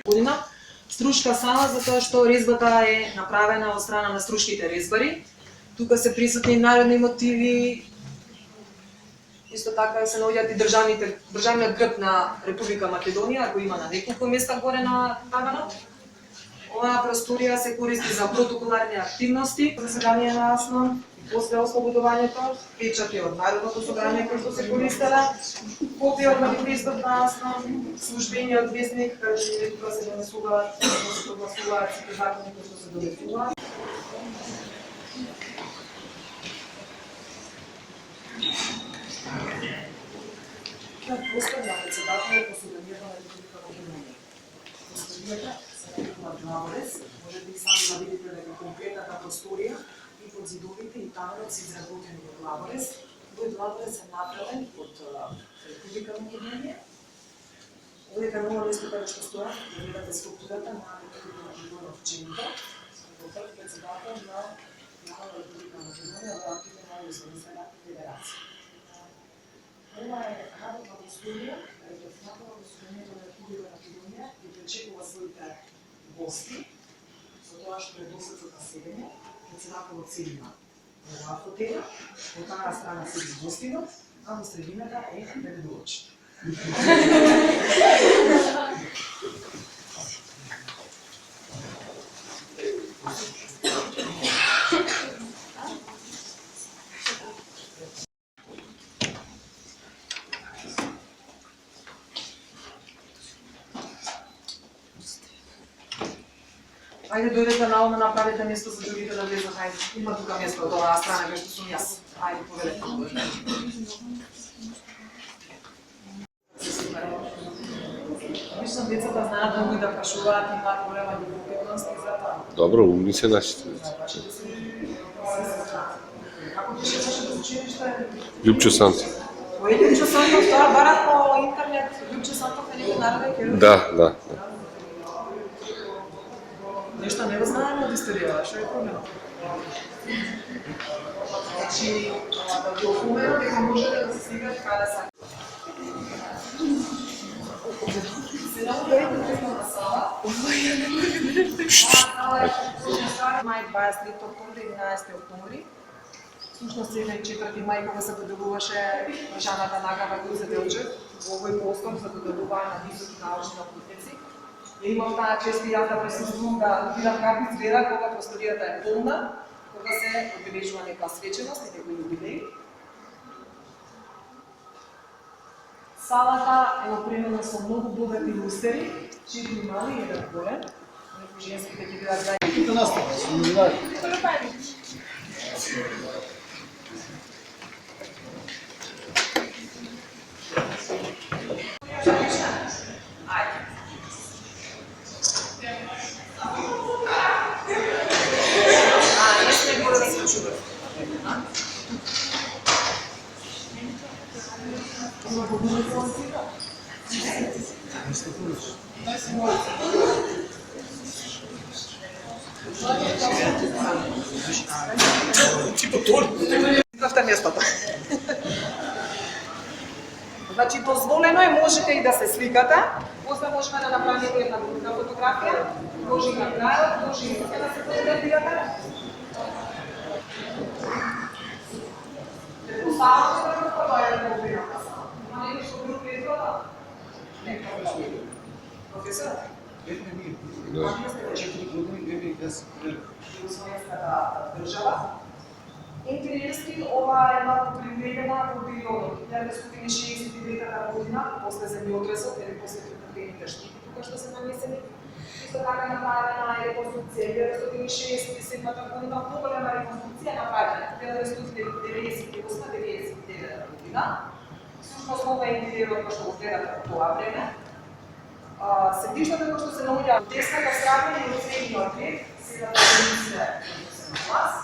Година стручка сала затоа што резбата е направена од страна на стручките резбари. Тука се присутни народни мотиви. Исто така се наоѓаат и државниот грб на Република Македонија, го има на неколку места горе на таганот. Оваа просторија се користи за протоколарни активности, заседание на АСНО, после ослободувањето, печати од Народното собрание кои што се користела, копија од манифестот на АСНО, службениот весник, каде тука се донесуваат, се согласуваат сите закони кои што се донесуваат. Последна председател е посуденијата на Република Македонија. Посуденијата се нарекува Главорец, можете и сами да видите дека конкретната просторија и под зидовите и таменот се изработени во Главорец. Овој Главорец е направен од Република Македонија. Овде кај ново место каде што стоја, да видите скулптурата на Република Македонија вченито, како председател на Република Македонија во рамките на Југославенската федерација. Ова е работна просторија, каде председателот на Собранието на Република Македонија ги пречекува своите гости со тоа што е досецот на седење. Председателот седи на оваа фотела, од таа страна седи гостинот, а во средината е преведувачот. Ајде дојдете наома, направете место за другите да влезат, ајде. Има тука место од оваа страна кај што сум јас. Ајде, повелете. Вишам децата знаат многу да прашуваат, имаат голема љубовност и затоа. Добро, умни се нашите деца. Како беше вашето училиште? Љупчо Сантов. Кој е Љупчо Сантов? Тоа барат по интернет. Љупчо Сантов е некој народен херој? Да. Нешто не го знаеме од историјата, што е проблемот? Значи, да ги опоменам дека можете да се сликате каде са. Се наоѓаат на сала. Мај 23 октомври, 11 октомври. Всушност 4 мај кога се доделуваше државната награда која се делче во овој простор за доделување на високи научни работници. Имам таа чест и јас да присуствувам да видам како изгледа кога просторијата е полна, кога се одбележува нека свеченост и некој јубилеј. Салата е опремена со многу богати лустери, 4 мали и 1 голем. Женските ќе бидат заедно. Тука настава, се милаат. Зашта местото. Значи, дозволено е, можете и да се сликате, после можеме да направиме една друга фотографија, може и на крајот, може и да се фотографирате. Предпоставам се дека тоа е проблемата. Има ли нешто друго пред тоа? Не, професор? Какви сте 4 години, 10 години. Југославенската држава. Интересски, ова е малку приведена во периодот 1969 година, после земјотресот или после претрпените штети тука што се нанесени. Исто така направена е реконструкција 1967 година, поголема реконструкција направена 1998-1999 година. Всушност ова е интериерот кој што го гледате во тоа време. Седиштата кој што се наоѓа од десната страна и од средниот ред, сега да се на вас.